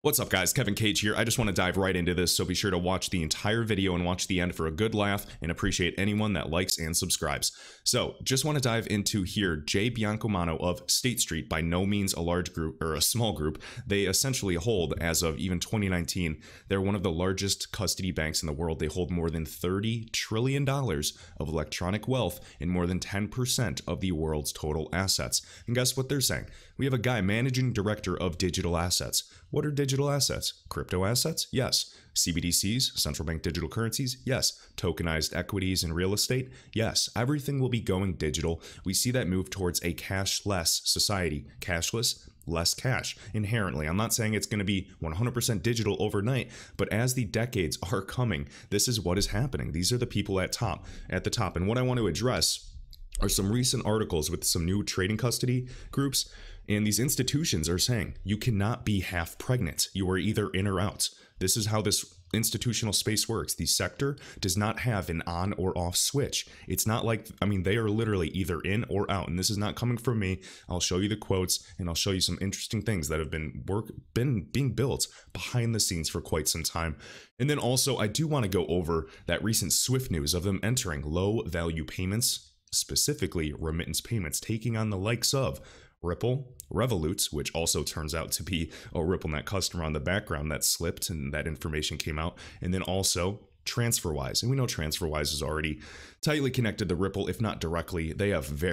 What's up guys, Kevin Cage here. I just want to dive right into this, so be sure to watch the entire video and watch the end for a good laugh, and appreciate anyone that likes and subscribes. So just want to dive into here, Jay Biancomano of State Street, by no means a large group or a small group. They essentially hold, as of even 2019, they're one of the largest custody banks in the world. They hold more than $30 trillion of electronic wealth and more than 10% of the world's total assets. And guess what they're saying? We have a guy, managing director of digital assets. What are digital assets? Crypto assets? Yes. CBDCs, central bank digital currencies? Yes. Tokenized equities and real estate? Yes. Everything will be going digital. We see that move towards a cashless society. Cashless, less cash inherently. I'm not saying it's going to be 100% digital overnight, but as the decades are coming, this is what is happening. These are the people at the top. And what I want to address are some recent articles with some new trading custody groups. And these institutions are saying you cannot be half pregnant. You are either in or out. This is how this institutional space works. The sector does not have an on or off switch. It's not like, they are literally either in or out. And this is not coming from me. I'll show you the quotes and I'll show you some interesting things that have been being built behind the scenes for quite some time. And then also, I do want to go over that recent Swift news of them entering low value payments, specifically remittance payments, taking on the likes of Ripple, Revolut, which also turns out to be a RippleNet customer on the background that slipped and that information came out, and then also Transferwise. And we know Transferwise is already tightly connected to Ripple, if not directly. They have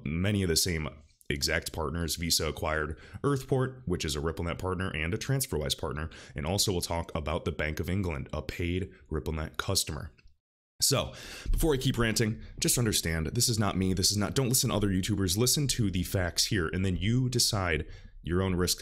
many of the same exact partners. Visa acquired Earthport, which is a RippleNet partner and a Transferwise partner, and also we'll talk about the Bank of England, a paid RippleNet customer. So, before I keep ranting, just understand, this is not me, don't listen to other YouTubers, listen to the facts here, and then you decide your own risk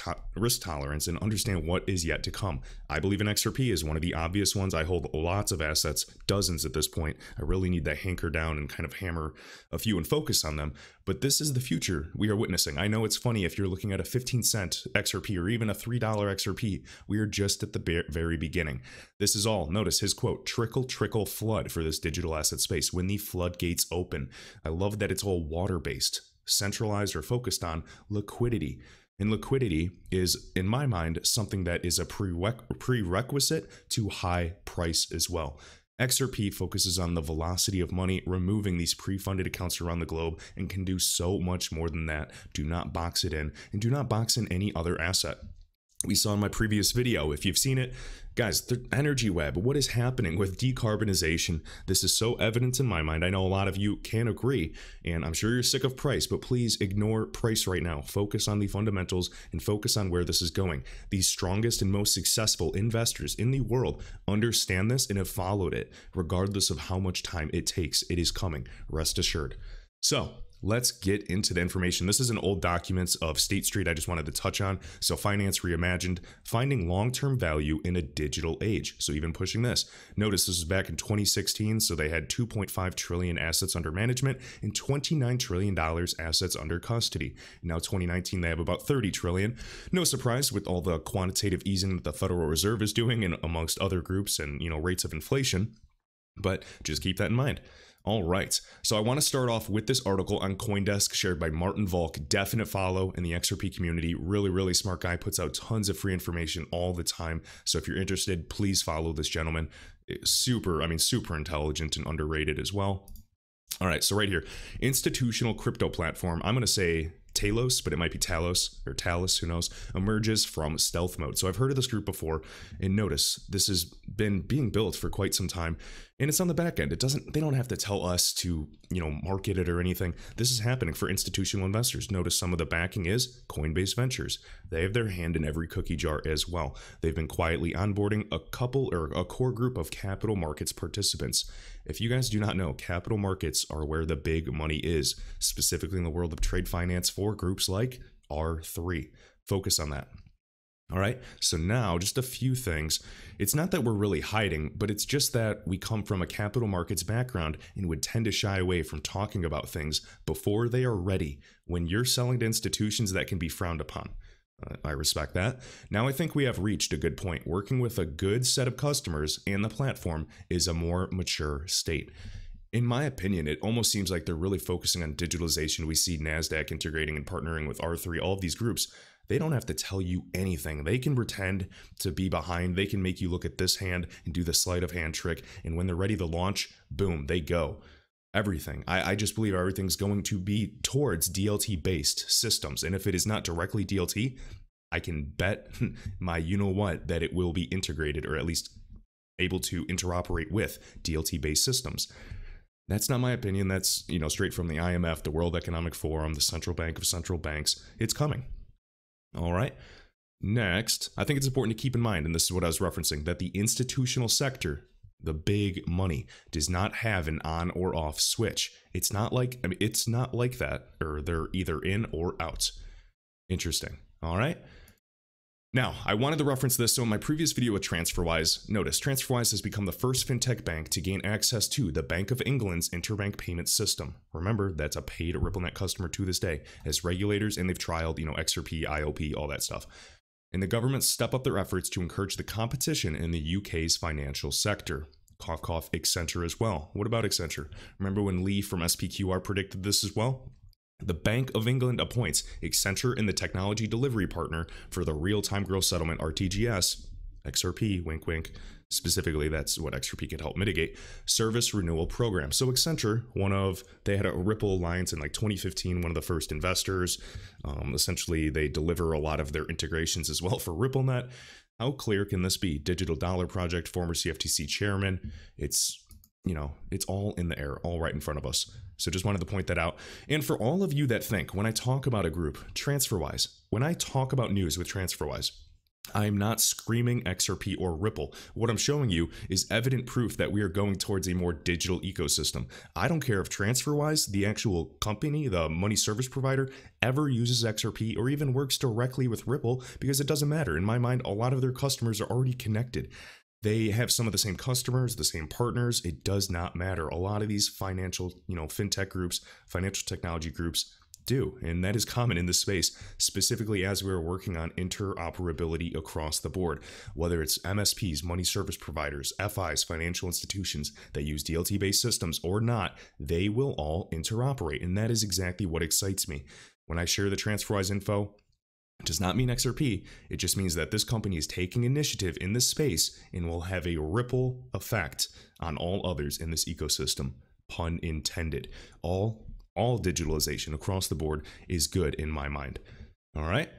tolerance and understand what is yet to come. I believe in XRP is one of the obvious ones. I hold lots of assets, dozens at this point. I really need to hanker down and kind of hammer a few and focus on them. But this is the future we are witnessing. I know it's funny if you're looking at a 15-cent XRP or even a $3 XRP. We are just at the very beginning. This is all, notice his quote, trickle, trickle, flood for this digital asset space. When the floodgates open. I love that it's all water-based, centralized, or focused on liquidity. And liquidity is, in my mind, something that is a prerequisite to high price as well. XRP focuses on the velocity of money, removing these pre-funded accounts around the globe, and can do so much more than that. Do not box it in, and do not box in any other asset. We saw in my previous video, if you've seen it, guys, the energy web, what is happening with decarbonization? This is so evident in my mind. I know a lot of you can agree, and I'm sure you're sick of price, but please ignore price right now. Focus on the fundamentals and focus on where this is going. The strongest and most successful investors in the world understand this and have followed it, regardless of how much time it takes. It is coming, rest assured. So, let's get into the information. This is an old documents of State Street I just wanted to touch on. So Finance Reimagined, finding long-term value in a digital age. So even pushing this. Notice this is back in 2016. So they had 2.5 trillion assets under management and $29 trillion assets under custody. Now 2019, they have about 30 trillion. No surprise with all the quantitative easing that the Federal Reserve is doing and amongst other groups and, rates of inflation. But just keep that in mind. All right, so I want to start off with this article on CoinDesk shared by Martin Volk. Definite follow in the XRP community. Really, really smart guy. Puts out tons of free information all the time. So if you're interested, please follow this gentleman. Super intelligent and underrated as well. All right, so right here, institutional crypto platform. I'm going to say Talos, but it might be Talos or Talus, who knows, emerges from stealth mode. So I've heard of this group before, and notice this has been being built for quite some time, and it's on the back end. They don't have to tell us to, market it or anything. This is happening for institutional investors. Notice some of the backing is Coinbase Ventures. They have their hand in every cookie jar as well. They've been quietly onboarding a core group of capital markets participants. If you guys do not know, capital markets are where the big money is, specifically in the world of trade finance for groups like R3. Focus on that. All right, so now just a few things. It's not that we're really hiding, but it's just that we come from a capital markets background and would tend to shy away from talking about things before they are ready. When you're selling to institutions, that can be frowned upon. I respect that. Now I think we have reached a good point. Working with a good set of customers and the platform is a more mature state. In my opinion, it almost seems like they're really focusing on digitalization. We see NASDAQ integrating and partnering with R3, all of these groups. They don't have to tell you anything. They can pretend to be behind. They can make you look at this hand and do the sleight of hand trick. And when they're ready to launch, boom, they go. Everything. I just believe everything's going to be towards DLT-based systems. And if it is not directly DLT, I can bet my you-know-what that it will be integrated, or at least able to interoperate with DLT-based systems. That's not my opinion. That's, straight from the IMF, the World Economic Forum, the Central Bank of Central Banks. It's coming. All right. Next, I think it's important to keep in mind, and this is what I was referencing, that the institutional sector, the big money, does not have an on or off switch. It's not like that, or they're either in or out. Interesting. All right. Now, I wanted to reference this. So in my previous video with Transferwise, notice Transferwise has become the first fintech bank to gain access to the Bank of England's interbank payment system. Remember, that's a paid RippleNet customer to this day as regulators, and they've trialed, XRP, IOP, all that stuff. And the government step up their efforts to encourage the competition in the UK's financial sector. Cough, cough, Accenture as well. What about Accenture? Remember when Lee from SPQR predicted this as well? The Bank of England appoints Accenture and the technology delivery partner for the real-time gross settlement RTGS, XRP, wink wink, specifically that's what XRP can help mitigate, service renewal program. So Accenture, they had a Ripple alliance in like 2015, one of the first investors. Essentially, they deliver a lot of their integrations as well for RippleNet. How clear can this be? Digital Dollar Project, former CFTC chairman. It's all in the air, all right in front of us. So just wanted to point that out. And for all of you that think, when I talk about a group, Transferwise, when I talk about news with Transferwise, I'm not screaming XRP or Ripple. What I'm showing you is evident proof that we are going towards a more digital ecosystem. I don't care if Transferwise, the actual company, the money service provider, ever uses XRP or even works directly with Ripple, because it doesn't matter. In my mind, a lot of their customers are already connected. They have some of the same customers, the same partners. It does not matter. A lot of these financial, fintech groups, financial technology groups do. And that is common in this space, specifically as we're working on interoperability across the board, whether it's MSPs, money service providers, FIs, financial institutions that use DLT-based systems or not, they will all interoperate. And that is exactly what excites me. When I share the Transferwise info, it does not mean XRP. It just means that this company is taking initiative in this space and will have a ripple effect on all others in this ecosystem. Pun intended. All digitalization across the board is good in my mind. All right.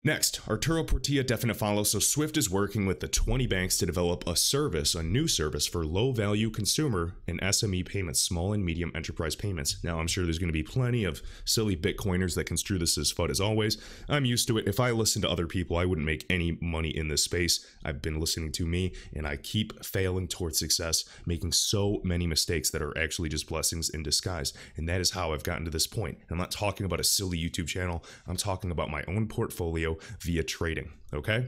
Next, Arturo Portilla, definite follow. So Swift is working with the 20 banks to develop a new service for low-value consumer and SME payments, small and medium enterprise payments. Now, I'm sure there's going to be plenty of silly Bitcoiners that construe this as FUD as always. I'm used to it. If I listen to other people, I wouldn't make any money in this space. I've been listening to me, and I keep failing towards success, making so many mistakes that are actually just blessings in disguise. And that is how I've gotten to this point. I'm not talking about a silly YouTube channel. I'm talking about my own portfolio via trading, okay?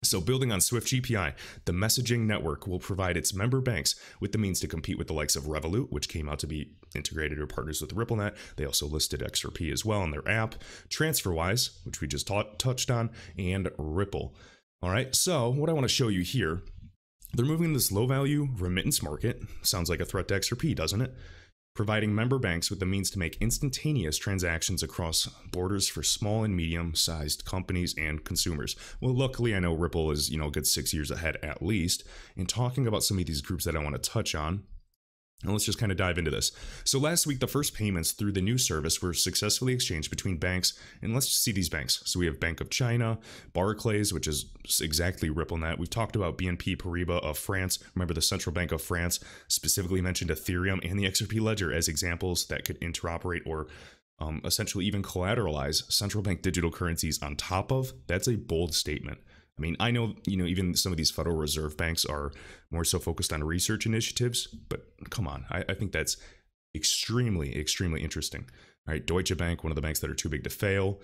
So building on Swift GPI, the messaging network will provide its member banks with the means to compete with the likes of Revolut, which came out to be integrated or partners with RippleNet. They also listed XRP as well in their app, Transferwise, which we just touched on, and Ripple. All right, so what I want to show you here, they're moving this low-value remittance market. Sounds like a threat to XRP, doesn't it? Providing member banks with the means to make instantaneous transactions across borders for small and medium-sized companies and consumers. Well, luckily, I know Ripple is, a good 6 years ahead at least. In talking about some of these groups that I want to touch on, and let's just kind of dive into this. So last week, the first payments through the new service were successfully exchanged between banks, and let's just see these banks. So we have Bank of China, Barclays, which is exactly RippleNet. We've talked about BNP Paribas of France. Remember, the Central Bank of France specifically mentioned Ethereum and the XRP ledger as examples that could interoperate or essentially even collateralize central bank digital currencies on top of. That's a bold statement. I mean, I know, even some of these Federal Reserve banks are more so focused on research initiatives, but come on, I think that's extremely, extremely interesting. All right, Deutsche Bank, one of the banks that are too big to fail.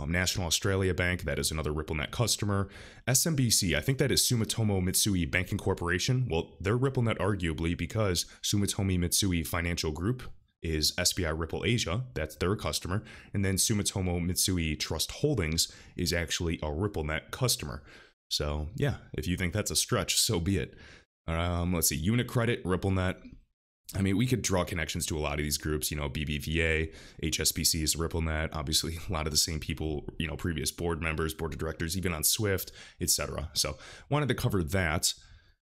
National Australia Bank, that is another RippleNet customer. SMBC, I think that is Sumitomo Mitsui Banking Corporation. Well, they're RippleNet arguably because Sumitomo Mitsui Financial Group is SBI Ripple Asia, that's their customer, and then Sumitomo Mitsui Trust Holdings is actually a RippleNet customer. So yeah, if you think that's a stretch, so be it. Let's see, UniCredit, RippleNet, I mean, we could draw connections to a lot of these groups, BBVA, HSBC's, RippleNet, obviously a lot of the same people, previous board members, board of directors, even on Swift, etc. So wanted to cover that.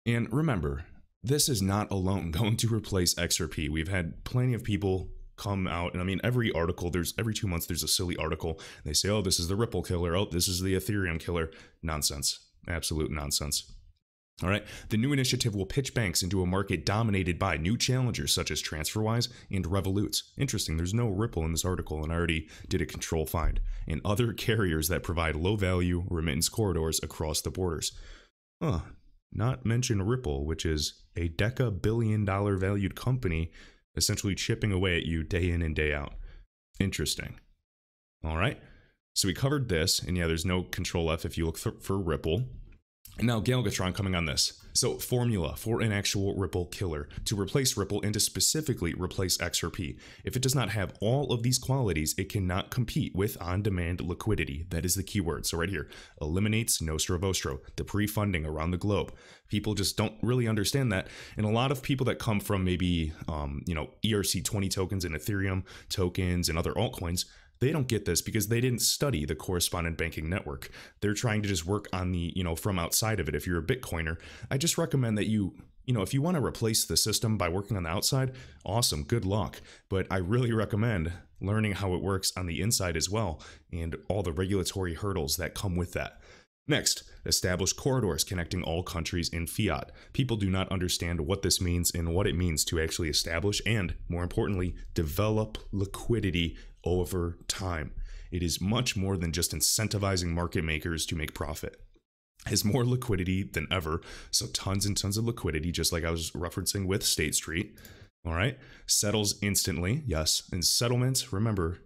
And remember, this is not alone going to replace XRP. We've had plenty of people come out, and I mean, every 2 months, there's a silly article. And they say, oh, this is the Ripple killer. Oh, this is the Ethereum killer. Nonsense. Absolute nonsense. All right, the new initiative will pitch banks into a market dominated by new challengers such as TransferWise and Revolut. Interesting, there's no Ripple in this article, and I already did a control find. And other carriers that provide low-value remittance corridors across the borders. Not mention Ripple, which is a deca-billion-dollar valued company essentially chipping away at you day in and day out. Interesting. All right, so we covered this, and yeah, there's no control F if you look for Ripple. And now GATRON coming on this. So formula for an actual Ripple killer to replace Ripple and to specifically replace XRP. If it does not have all of these qualities, it cannot compete with on-demand liquidity. That is the keyword. So right here, eliminates nostro vostro, the pre-funding around the globe. People just don't really understand that. And a lot of people that come from maybe, ERC20 tokens and Ethereum tokens and other altcoins, they don't get this because they didn't study the correspondent banking network. They're trying to just work on the, from outside of it. If you're a Bitcoiner, I just recommend that if you want to replace the system by working on the outside, awesome, good luck. But I really recommend learning how it works on the inside as well and all the regulatory hurdles that come with that. Next, establish corridors connecting all countries in fiat. People do not understand what this means and what it means to actually establish and, more importantly, develop liquidity over time. It is much more than just incentivizing market makers to make profit. It has more liquidity than ever, so tons and tons of liquidity, just like I was referencing with State Street. All right, settles instantly, yes, and settlements, remember,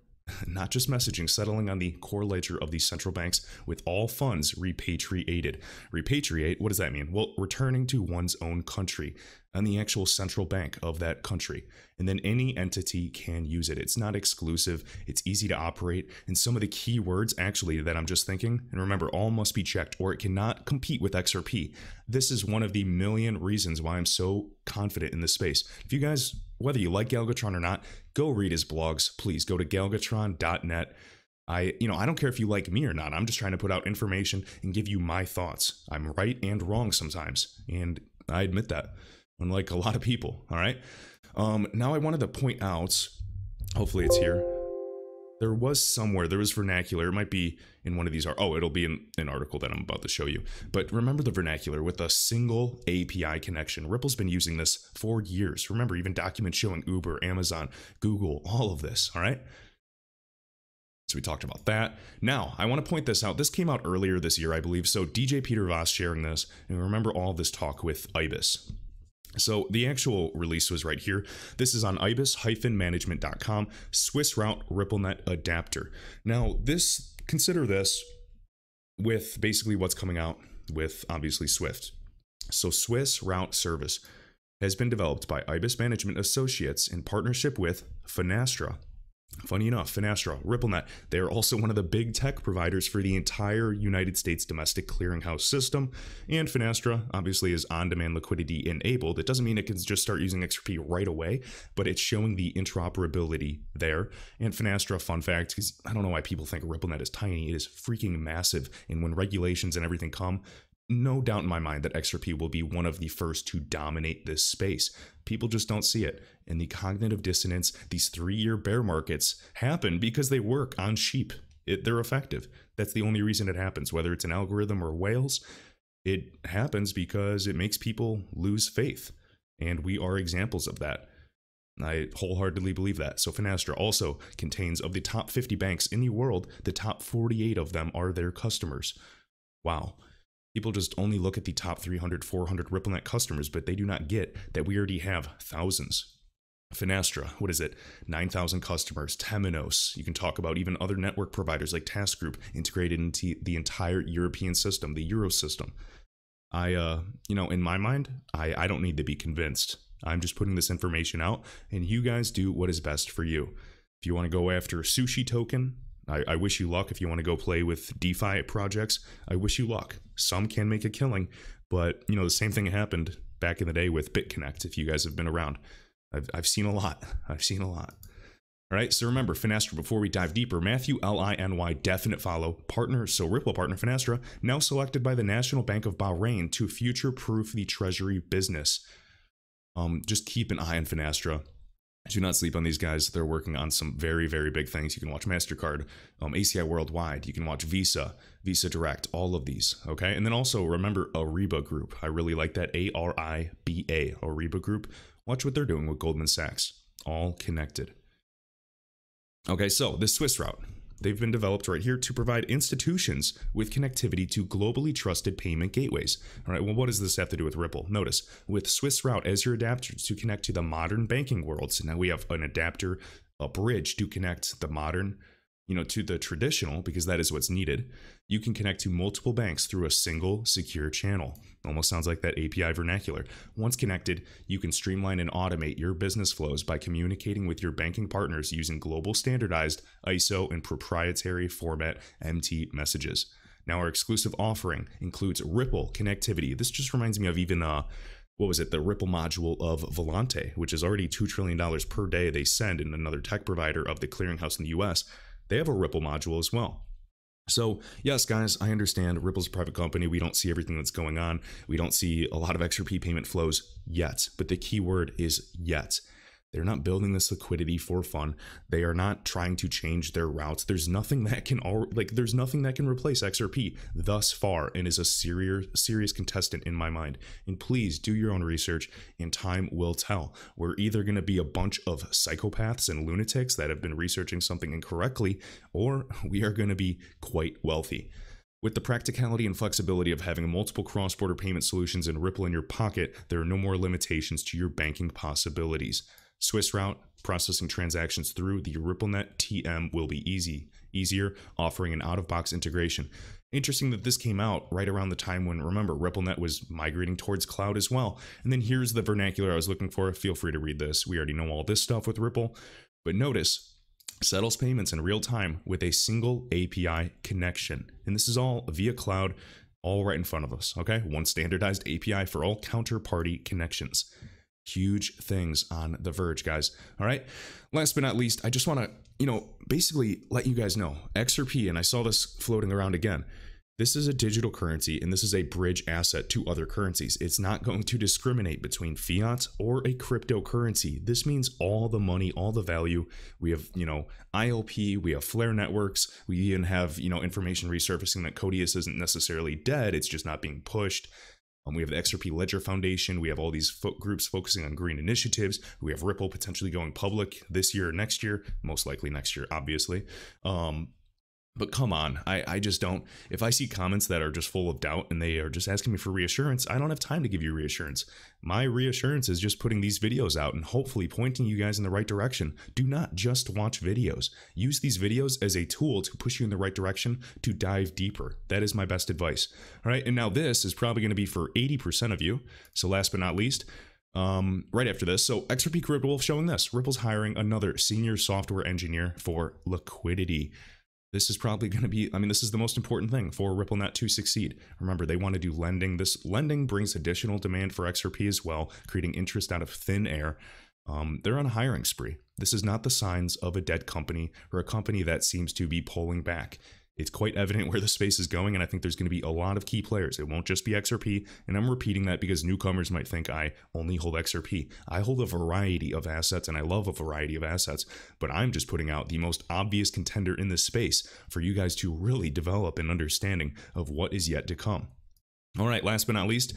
not just messaging, settling on the core ledger of these central banks with all funds repatriated. Repatriate, what does that mean? Well, returning to one's own country and the actual central bank of that country. And then any entity can use it. It's not exclusive. It's easy to operate. And some of the key words actually that I'm just thinking, and remember, all must be checked or it cannot compete with XRP. This is one of the million reasons why I'm so confident in this space. If you guys, whether you like GATRON or not, go read his blogs. Please go to gailgatron.net. I don't care if you like me or not. I'm just trying to put out information and give you my thoughts. I'm right and wrong sometimes, and I admit that, unlike a lot of people. All right. Now I wanted to point out, hopefully it's here. There was vernacular. It might be in one of these. Oh, it'll be in an article that I'm about to show you. But remember the vernacular with a single API connection. Ripple's been using this for years. Remember, even documents showing Uber, Amazon, Google, all of this. All right. So we talked about that. Now, I want to point this out. This came out earlier this year, I believe. So DJ Peter Voss sharing this. And remember all this talk with IBIS. So the actual release was right here. This is on ibis-management.com, Swiss route RippleNet adapter. Now, consider this with basically what's coming out with obviously Swift. So Swiss route service has been developed by IBIS Management Associates in partnership with Finaster. Funny enough, Finaster, RippleNet, they are also one of the big tech providers for the entire United States domestic clearinghouse system. And Finaster obviously is on-demand liquidity enabled. It doesn't mean it can just start using XRP right away, but it's showing the interoperability there. And Finaster, fun fact, because I don't know why people think RippleNet is tiny, it is freaking massive. And when regulations and everything come, no doubt in my mind that XRP will be one of the first to dominate this space. People just don't see it. And the cognitive dissonance, these 3-year bear markets happen because they work on sheep. They're effective. That's the only reason it happens. Whether it's an algorithm or whales, it happens because it makes people lose faith. And we are examples of that. I wholeheartedly believe that. So Finaster also contains, of the top 50 banks in the world, the top 48 of them are their customers. Wow. People just only look at the top 300, 400 RippleNet customers, but they do not get that we already have thousands. Finaster, what is it? 9,000 customers. Temenos. You can talk about even other network providers like Task Group integrated into the entire European system, the Euro system. In my mind, I don't need to be convinced. I'm just putting this information out, and you guys do what is best for you. If you want to go after Sushi Token, I wish you luck. If you want to go play with DeFi projects, I wish you luck. Some can make a killing, but the same thing happened back in the day with BitConnect, if you guys have been around. I've seen a lot. I've seen a lot. All right, so remember, Finaster, before we dive deeper, Matthew L-I-N-Y, definite follow, partner, so Ripple partner Finaster, now selected by the National Bank of Bahrain to future-proof the treasury business. Just keep an eye on Finaster. Do not sleep on these guys. They're working on some very, very big things. You can watch MasterCard, ACI Worldwide. You can watch Visa, Visa Direct, all of these, okay? And then also, remember, Ariba Group. I really like that, A-R-I-B-A, Ariba Group. Watch what they're doing with Goldman Sachs. All connected. Okay, so the Swiss route. They've been developed right here to provide institutions with connectivity to globally trusted payment gateways. All right, well, what does this have to do with Ripple? Notice, with Swiss route as your adapter to connect to the modern banking world, so now we have an adapter, a bridge to connect the modern, to the traditional, because that is what's needed. You can connect to multiple banks through a single secure channel. Almost sounds like that API vernacular. Once connected, you can streamline and automate your business flows by communicating with your banking partners using global standardized ISO and proprietary format MT messages. Now, our exclusive offering includes Ripple connectivity. This just reminds me of even the Ripple module of Volante, which is already $2 trillion per day they send in another tech provider of the clearinghouse in the US. They have a Ripple module as well. So yes, guys, I understand Ripple's a private company. We don't see everything that's going on. We don't see a lot of XRP payment flows yet, but the key word is yet. They're not building this liquidity for fun. They are not trying to change their routes. There's nothing that can there's nothing that can replace XRP thus far, and is a serious contestant in my mind. And please do your own research, and time will tell. We're either going to be a bunch of psychopaths and lunatics that have been researching something incorrectly, or we are going to be quite wealthy. With the practicality and flexibility of having multiple cross-border payment solutions and Ripple in your pocket, there are no more limitations to your banking possibilities. Swiss route, processing transactions through the RippleNet TM will be easier, offering an out-of-box integration. Interesting that this came out right around the time when, remember, RippleNet was migrating towards cloud as well. And then here's the vernacular I was looking for. Feel free to read this. We already know all this stuff with Ripple. But notice, settles payments in real time with a single API connection. And this is all via cloud, all right in front of us, okay? One standardized API for all counterparty connections. Huge things on the verge, guys. All right. Last but not least, I just want to, basically let you guys know XRP, and I saw this floating around again. This is a digital currency, and this is a bridge asset to other currencies. It's not going to discriminate between fiat or a cryptocurrency. This means all the money, all the value. We have, ILP, we have Flare networks. We even have, information resurfacing that Codius isn't necessarily dead. It's just not being pushed. We have the XRP Ledger Foundation. We have all these groups focusing on green initiatives. We have Ripple potentially going public this year or next year, most likely next year, obviously. But come on, I just don't. If I see comments that are just full of doubt and they are just asking me for reassurance, I don't have time to give you reassurance. My reassurance is just putting these videos out and hopefully pointing you guys in the right direction. Do not just watch videos. Use these videos as a tool to push you in the right direction to dive deeper. That is my best advice. All right, and now this is probably going to be for 80% of you. So last but not least, right after this, so XRP Crypto showing this. Ripple's hiring another senior software engineer for liquidity. This is probably going to be, this is the most important thing for RippleNet to succeed. Remember, they want to do lending. This lending brings additional demand for XRP as well, creating interest out of thin air. They're on a hiring spree. This is not the signs of a dead company or a company that seems to be pulling back. It's quite evident where the space is going, and I think there's going to be a lot of key players. It won't just be XRP, and I'm repeating that because newcomers might think I only hold XRP. I hold a variety of assets, and I love a variety of assets, but I'm just putting out the most obvious contender in this space for you guys to really develop an understanding of what is yet to come. All right, last but not least,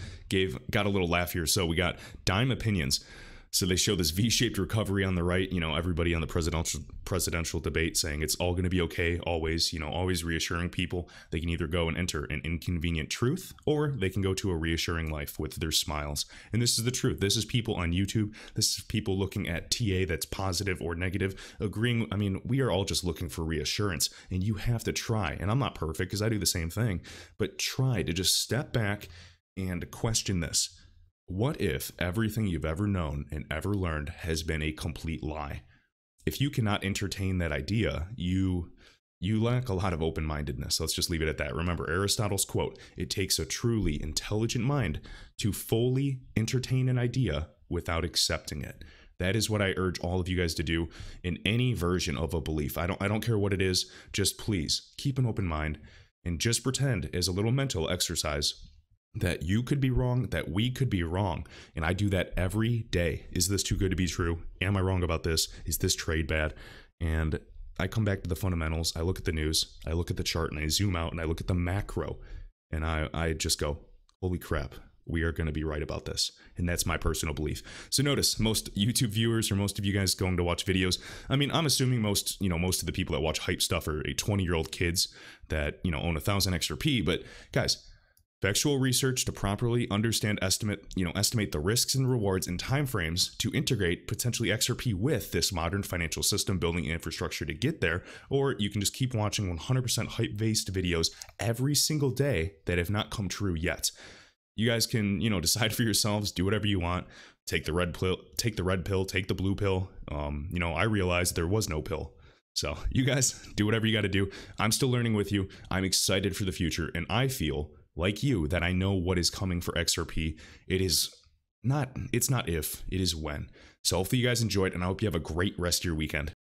got a little laugh here. So we got Dime Opinions. So they show this V-shaped recovery on the right, everybody on the presidential debate saying it's all going to be okay, always, always reassuring people. They can either go and enter an inconvenient truth, or they can go to a reassuring life with their smiles. And this is the truth. This is people on YouTube. This is people looking at TA that's positive or negative, agreeing. We are all just looking for reassurance, and you have to try. And I'm not perfect because I do the same thing, but try to just step back and question this. What if everything you've ever known and ever learned has been a complete lie? If you cannot entertain that idea, you lack a lot of open-mindedness. Let's just leave it at that. Remember Aristotle's quote, "It takes a truly intelligent mind to fully entertain an idea without accepting it." That is what I urge all of you guys to do in any version of a belief. I don't care what it is. Just please keep an open mind and just pretend, as a little mental exercise, that you could be wrong, that we could be wrong. And I do that every day. Is this too good to be true? Am I wrong about this? Is this trade bad? And I come back to the fundamentals. I look at the news, I look at the chart, and I zoom out and I look at the macro, and I just go, holy crap, we are going to be right about this. And that's my personal belief. So notice, most YouTube viewers, or most of you guys going to watch videos, I mean, I'm assuming most of the people that watch hype stuff are 20-year-old kids that, own 1,000 XRP. But guys, factual research to properly understand, estimate the risks and rewards and timeframes to integrate potentially XRP with this modern financial system, building infrastructure to get there. Or you can just keep watching 100% hype-based videos every single day that have not come true yet. You guys can, decide for yourselves, do whatever you want. Take the red pill, take the blue pill. I realized there was no pill. So you guys do whatever you got to do. I'm still learning with you. I'm excited for the future. And I feel like you that I know what is coming for XRP. It's not if, it is when. So hopefully you guys enjoyed, and I hope you have a great rest of your weekend.